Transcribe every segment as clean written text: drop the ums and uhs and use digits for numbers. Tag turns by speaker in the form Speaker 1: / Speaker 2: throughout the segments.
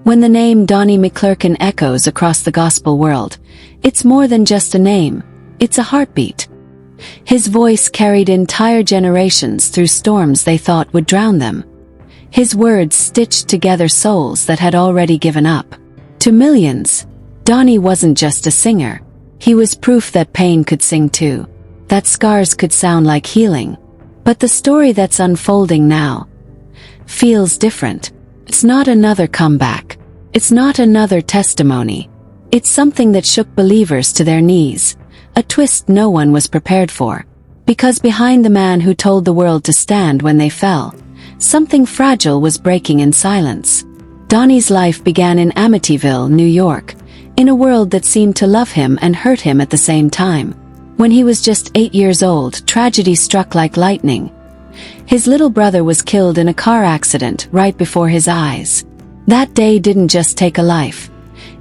Speaker 1: When the name Donnie McClurkin echoes across the gospel world, it's more than just a name, it's a heartbeat. His voice carried entire generations through storms they thought would drown them. His words stitched together souls that had already given up. To millions, Donnie wasn't just a singer. He was proof that pain could sing too, that scars could sound like healing. But the story that's unfolding now feels different. It's not another comeback. It's not another testimony. It's something that shook believers to their knees, a twist no one was prepared for. Because behind the man who told the world to stand when they fell, something fragile was breaking in silence. Donnie's life began in Amityville, New York, in a world that seemed to love him and hurt him at the same time. When he was just 8 years old, tragedy struck like lightning. His little brother was killed in a car accident right before his eyes. That day didn't just take a life.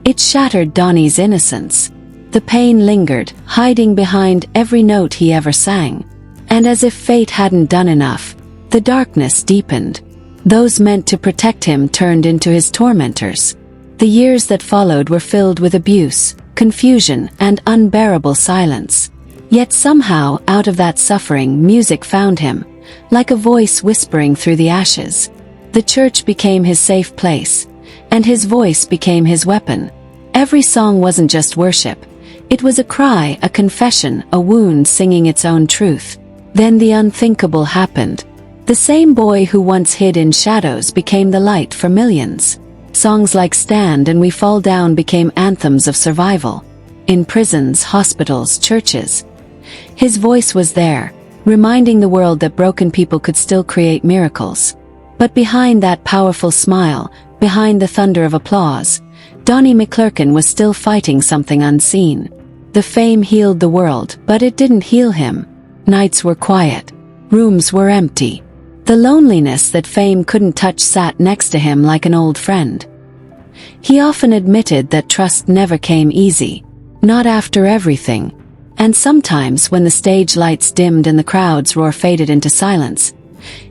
Speaker 1: It shattered Donnie's innocence. The pain lingered, hiding behind every note he ever sang. And as if fate hadn't done enough, the darkness deepened. Those meant to protect him turned into his tormentors. The years that followed were filled with abuse, confusion, and unbearable silence. Yet somehow, out of that suffering, music found him, like a voice whispering through the ashes. The church became his safe place, and his voice became his weapon. Every song wasn't just worship. It was a cry, a confession, a wound singing its own truth. Then the unthinkable happened. The same boy who once hid in shadows became the light for millions. Songs like Stand and We Fall Down became anthems of survival. In prisons, hospitals, churches, his voice was there, reminding the world that broken people could still create miracles. But behind that powerful smile, behind the thunder of applause, Donnie McClurkin was still fighting something unseen. The fame healed the world, but it didn't heal him. Nights were quiet. Rooms were empty. The loneliness that fame couldn't touch sat next to him like an old friend. He often admitted that trust never came easy. Not after everything. And sometimes when the stage lights dimmed and the crowd's roar faded into silence,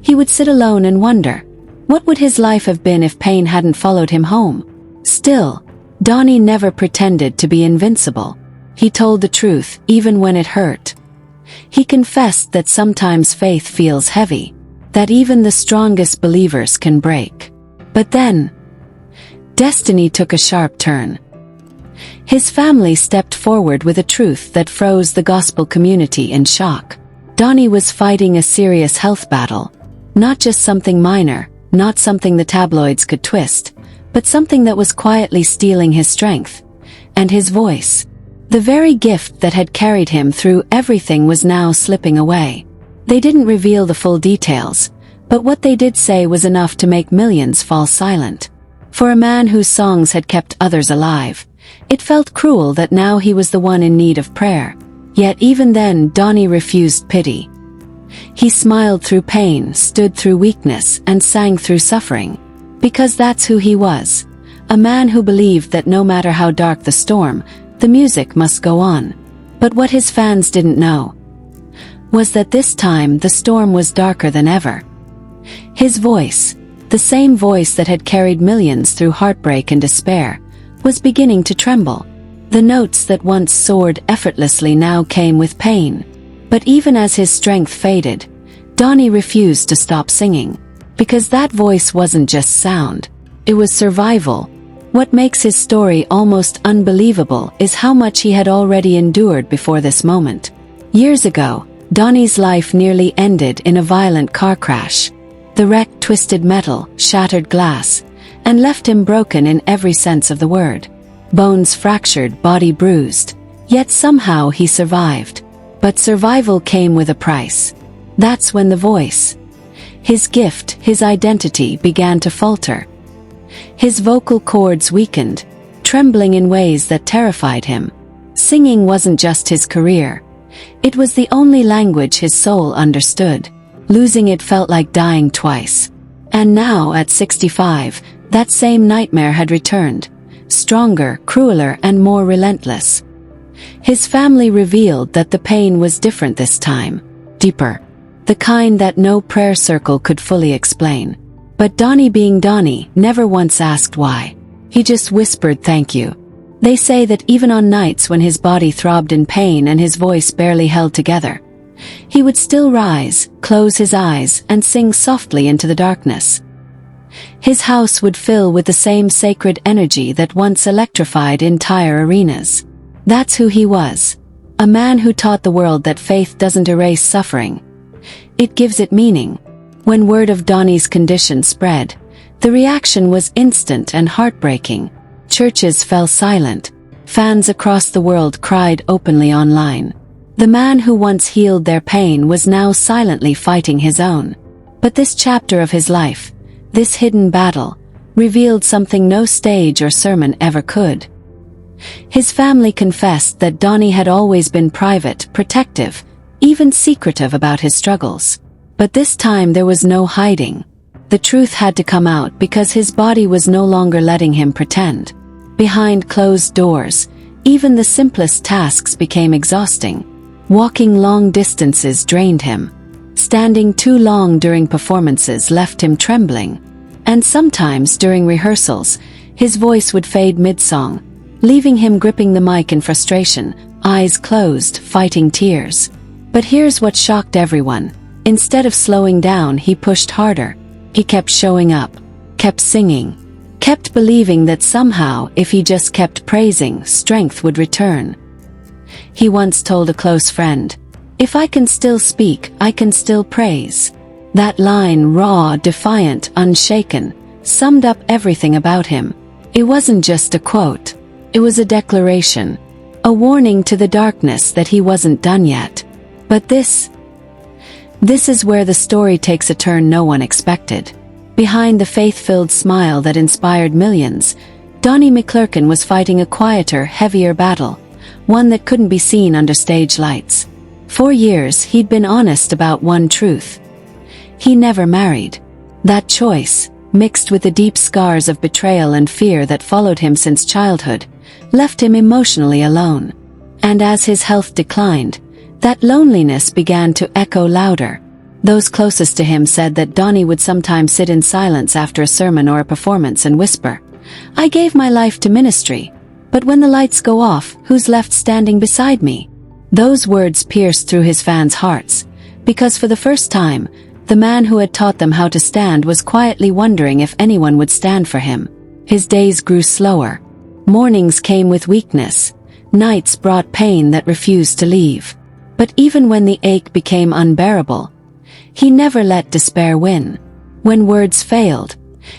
Speaker 1: he would sit alone and wonder, what would his life have been if pain hadn't followed him home? Still, Donnie never pretended to be invincible. He told the truth, even when it hurt. He confessed that sometimes faith feels heavy, that even the strongest believers can break. But then, destiny took a sharp turn. His family stepped forward with a truth that froze the gospel community in shock. Donnie was fighting a serious health battle. Not just something minor, not something the tabloids could twist, but something that was quietly stealing his strength. And his voice. The very gift that had carried him through everything was now slipping away. They didn't reveal the full details, but what they did say was enough to make millions fall silent. For a man whose songs had kept others alive, it felt cruel that now he was the one in need of prayer. Yet even then, Donnie refused pity. He smiled through pain, stood through weakness, and sang through suffering. Because that's who he was. A man who believed that no matter how dark the storm, the music must go on. But what his fans didn't know was that this time the storm was darker than ever. His voice, the same voice that had carried millions through heartbreak and despair, was beginning to tremble. The notes that once soared effortlessly now came with pain. But even as his strength faded, Donnie refused to stop singing. Because that voice wasn't just sound, it was survival. What makes his story almost unbelievable is how much he had already endured before this moment. Years ago, Donnie's life nearly ended in a violent car crash. The wreck twisted metal, shattered glass, and left him broken in every sense of the word. Bones fractured, body bruised. Yet somehow he survived. But survival came with a price. That's when the voice, his gift, his identity began to falter. His vocal cords weakened, trembling in ways that terrified him. Singing wasn't just his career. It was the only language his soul understood. Losing it felt like dying twice. And now, at 65, that same nightmare had returned. Stronger, crueler, and more relentless. His family revealed that the pain was different this time. Deeper. The kind that no prayer circle could fully explain. But Donnie, being Donnie, never once asked why. He just whispered thank you. They say that even on nights when his body throbbed in pain and his voice barely held together, he would still rise, close his eyes, and sing softly into the darkness. His house would fill with the same sacred energy that once electrified entire arenas. That's who he was. A man who taught the world that faith doesn't erase suffering. It gives it meaning. When word of Donnie's condition spread, the reaction was instant and heartbreaking. Churches fell silent. Fans across the world cried openly online. The man who once healed their pain was now silently fighting his own. But this chapter of his life, this hidden battle, revealed something no stage or sermon ever could. His family confessed that Donnie had always been private, protective, even secretive about his struggles. But this time there was no hiding. The truth had to come out because his body was no longer letting him pretend. Behind closed doors, even the simplest tasks became exhausting. Walking long distances drained him. Standing too long during performances left him trembling. And sometimes during rehearsals, his voice would fade mid-song, leaving him gripping the mic in frustration, eyes closed, fighting tears. But here's what shocked everyone. Instead of slowing down, he pushed harder. He kept showing up, kept singing, kept believing that somehow, if he just kept praising, strength would return. He once told a close friend, "If I can still speak, I can still praise." That line, raw, defiant, unshaken, summed up everything about him. It wasn't just a quote. It was a declaration, a warning to the darkness that he wasn't done yet. But this is where the story takes a turn no one expected. Behind the faith-filled smile that inspired millions, Donnie McClurkin was fighting a quieter, heavier battle, one that couldn't be seen under stage lights. For years he'd been honest about one truth. He never married. That choice, mixed with the deep scars of betrayal and fear that followed him since childhood, left him emotionally alone. And as his health declined, that loneliness began to echo louder. Those closest to him said that Donnie would sometimes sit in silence after a sermon or a performance and whisper, "I gave my life to ministry, but when the lights go off, who's left standing beside me?" Those words pierced through his fans' hearts, because for the first time, the man who had taught them how to stand was quietly wondering if anyone would stand for him. His days grew slower. Mornings came with weakness. Nights brought pain that refused to leave. But even when the ache became unbearable, he never let despair win. When words failed,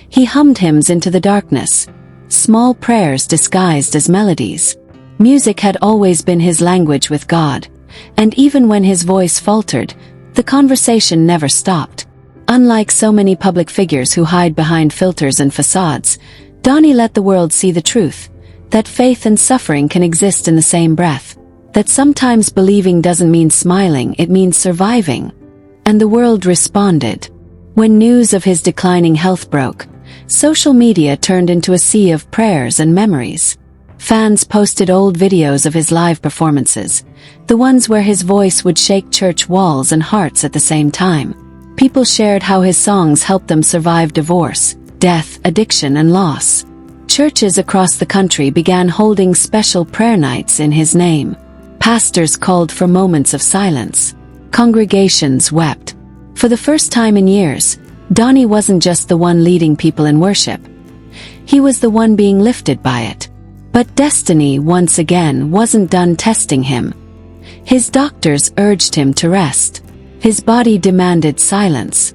Speaker 1: he hummed hymns into the darkness, small prayers disguised as melodies. Music had always been his language with God, and even when his voice faltered, the conversation never stopped. Unlike so many public figures who hide behind filters and facades, Donnie let the world see the truth, that faith and suffering can exist in the same breath, that sometimes believing doesn't mean smiling, it means surviving. And the world responded. When news of his declining health broke, social media turned into a sea of prayers and memories. Fans posted old videos of his live performances, the ones where his voice would shake church walls and hearts at the same time. People shared how his songs helped them survive divorce, death, addiction, and loss. Churches across the country began holding special prayer nights in his name. Pastors called for moments of silence. Congregations wept. For the first time in years, Donnie wasn't just the one leading people in worship. He was the one being lifted by it. But destiny once again wasn't done testing him. His doctors urged him to rest. His body demanded silence.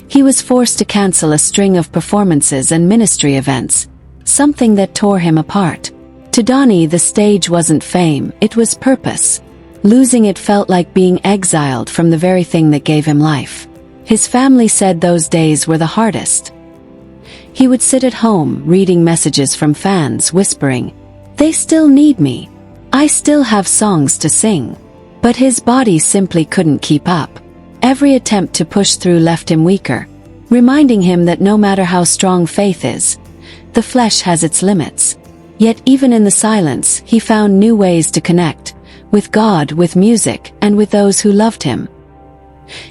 Speaker 1: He was forced to cancel a string of performances and ministry events, something that tore him apart. To Donnie, the stage wasn't fame, it was purpose. Losing it felt like being exiled from the very thing that gave him life. His family said those days were the hardest. He would sit at home, reading messages from fans, whispering, "They still need me. I still have songs to sing." But his body simply couldn't keep up. Every attempt to push through left him weaker, reminding him that no matter how strong faith is, the flesh has its limits. Yet even in the silence, he found new ways to connect, with God, with music, and with those who loved him.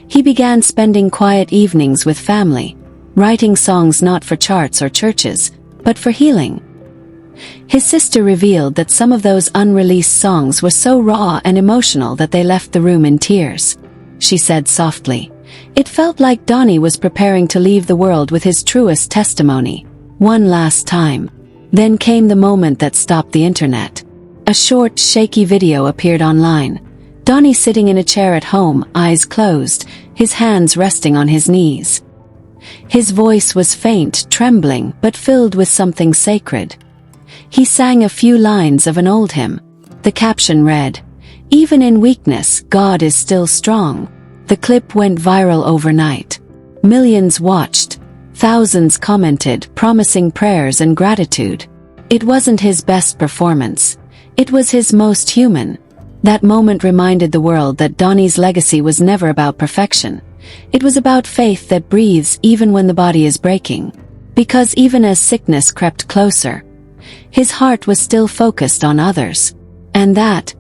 Speaker 1: He began spending quiet evenings with family, writing songs not for charts or churches, but for healing. His sister revealed that some of those unreleased songs were so raw and emotional that they left the room in tears. She said softly, "It felt like Donnie was preparing to leave the world with his truest testimony, one last time." Then came the moment that stopped the internet. A short, shaky video appeared online. Donnie sitting in a chair at home, eyes closed, his hands resting on his knees. His voice was faint, trembling, but filled with something sacred. He sang a few lines of an old hymn. The caption read, "Even in weakness, God is still strong." The clip went viral overnight. Millions watched. Thousands commented, promising prayers and gratitude. It wasn't his best performance. It was his most human. That moment reminded the world that Donnie's legacy was never about perfection. It was about faith that breathes even when the body is breaking. Because even as sickness crept closer, his heart was still focused on others. And that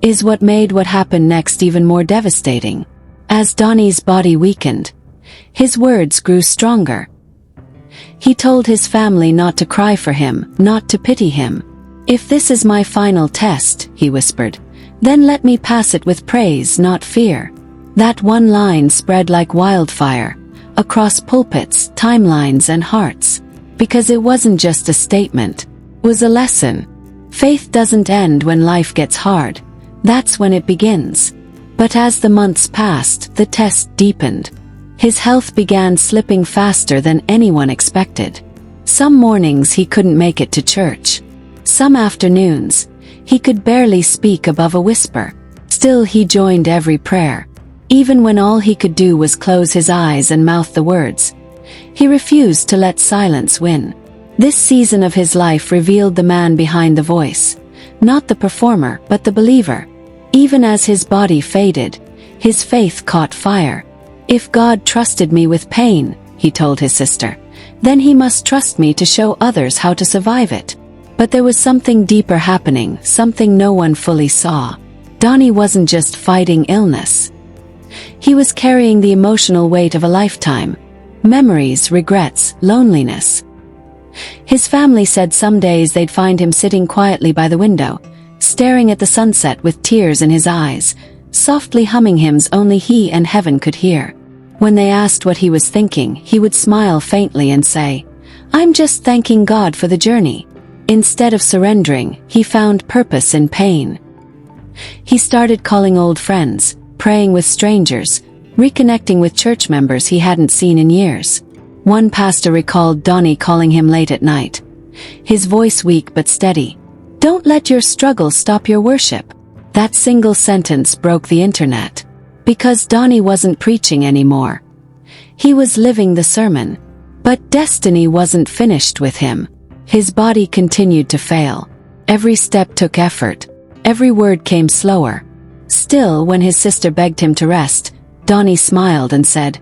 Speaker 1: is what made what happened next even more devastating. As Donnie's body weakened, his words grew stronger. He told his family not to cry for him, not to pity him. "If this is my final test," he whispered, "then let me pass it with praise, not fear." That one line spread like wildfire, across pulpits, timelines, and hearts. Because it wasn't just a statement, it was a lesson. Faith doesn't end when life gets hard. That's when it begins. But as the months passed, the test deepened. His health began slipping faster than anyone expected. Some mornings he couldn't make it to church. Some afternoons, he could barely speak above a whisper. Still he joined every prayer. Even when all he could do was close his eyes and mouth the words, he refused to let silence win. This season of his life revealed the man behind the voice. Not the performer, but the believer. Even as his body faded, his faith caught fire. "If God trusted me with pain," he told his sister, "then he must trust me to show others how to survive it." But there was something deeper happening, something no one fully saw. Donnie wasn't just fighting illness. He was carrying the emotional weight of a lifetime. Memories, regrets, loneliness. His family said some days they'd find him sitting quietly by the window, staring at the sunset with tears in his eyes, softly humming hymns only he and heaven could hear. When they asked what he was thinking, he would smile faintly and say, "I'm just thanking God for the journey." Instead of surrendering, he found purpose in pain. He started calling old friends, praying with strangers, reconnecting with church members he hadn't seen in years. One pastor recalled Donnie calling him late at night, his voice weak but steady. "Don't let your struggle stop your worship." That single sentence broke the internet. Because Donnie wasn't preaching anymore. He was living the sermon. But destiny wasn't finished with him. His body continued to fail. Every step took effort. Every word came slower. Still, when his sister begged him to rest, Donnie smiled and said,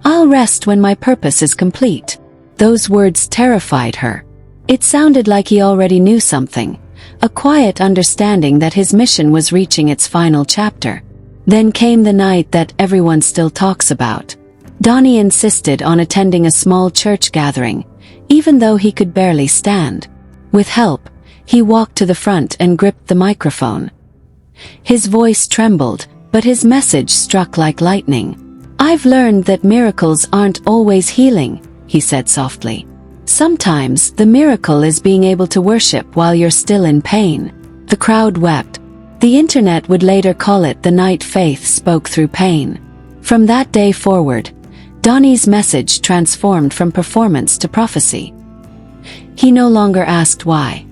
Speaker 1: "I'll rest when my purpose is complete." Those words terrified her. It sounded like he already knew something, a quiet understanding that his mission was reaching its final chapter. Then came the night that everyone still talks about. Donnie insisted on attending a small church gathering, even though he could barely stand. With help, he walked to the front and gripped the microphone. His voice trembled, but his message struck like lightning. "I've learned that miracles aren't always healing," he said softly. "Sometimes the miracle is being able to worship while you're still in pain." The crowd wept. The internet would later call it the night faith spoke through pain. From that day forward, Donnie's message transformed from performance to prophecy. He no longer asked why.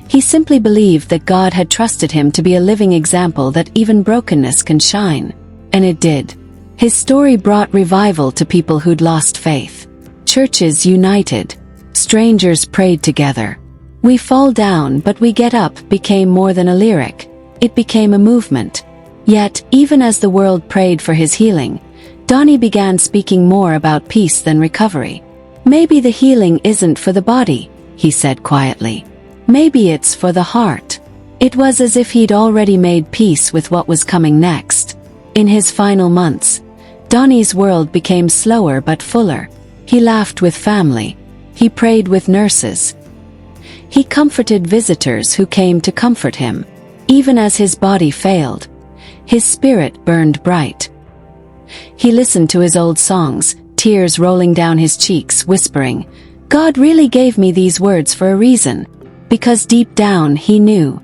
Speaker 1: He simply believed that God had trusted him to be a living example that even brokenness can shine. And it did. His story brought revival to people who'd lost faith. Churches united. Strangers prayed together. "We fall down but we get up" became more than a lyric. It became a movement. Yet, even as the world prayed for his healing, Donnie began speaking more about peace than recovery. "Maybe the healing isn't for the body," he said quietly. "Maybe it's for the heart." It was as if he'd already made peace with what was coming next. In his final months, Donnie's world became slower but fuller. He laughed with family. He prayed with nurses. He comforted visitors who came to comfort him. Even as his body failed, his spirit burned bright. He listened to his old songs, tears rolling down his cheeks, whispering, "God really gave me these words for a reason," because deep down he knew.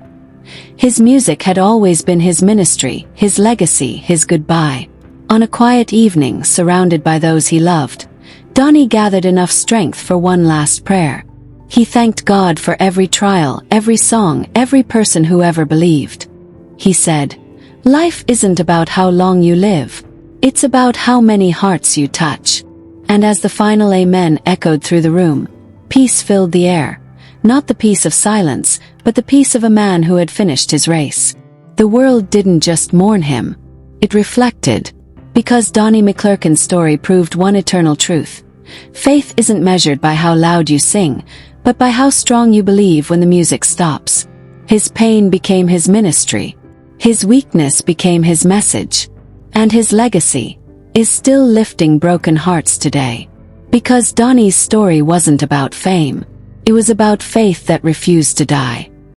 Speaker 1: His music had always been his ministry, his legacy, his goodbye. On a quiet evening, surrounded by those he loved, Donnie gathered enough strength for one last prayer. He thanked God for every trial, every song, every person who ever believed. He said, "Life isn't about how long you live. It's about how many hearts you touch." And as the final amen echoed through the room, peace filled the air. Not the peace of silence, but the peace of a man who had finished his race. The world didn't just mourn him. It reflected. Because Donnie McClurkin's story proved one eternal truth. Faith isn't measured by how loud you sing, but by how strong you believe when the music stops. His pain became his ministry. His weakness became his message. And his legacy is still lifting broken hearts today. Because Donnie's story wasn't about fame. It was about faith that refused to die.